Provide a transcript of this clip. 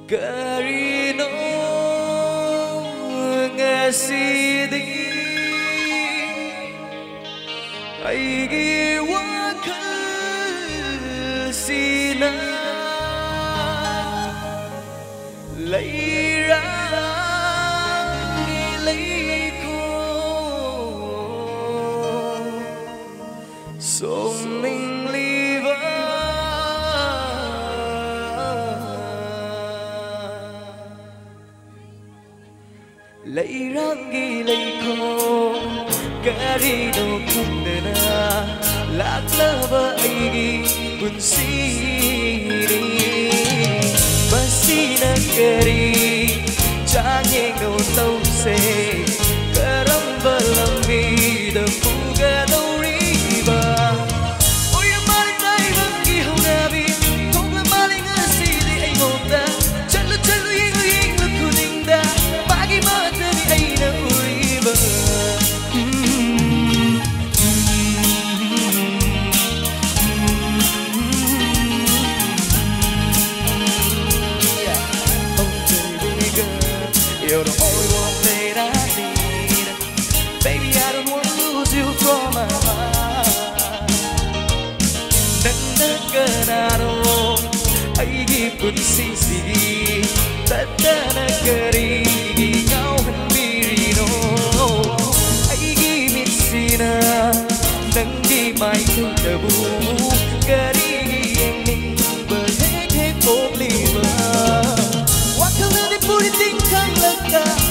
Karino ngasidi aigi wakal sina lấy ra lấy cô sống mình li vỡ lấy ra lấy cô cái đi đâu không để na lạc lỡ vỡ ai buồn si đi Basina keri Jangan no tau se Karam balam vida Fuga no riba Oi amari tai vangi ho nabi Kong la maling asi di ay ngota Chalo chalo yingo yingo kuninda Pagi mata ni ay na uriba You're the only one that I need. Baby, I don't want to lose you from my heart. Nang naganaro ay gipun sisigi Tata nagarigi kau hanbirino Ay gimitsina nang di may tabu Garigi ang ning berhek-hek o liba Wakal na di puriting kang lagka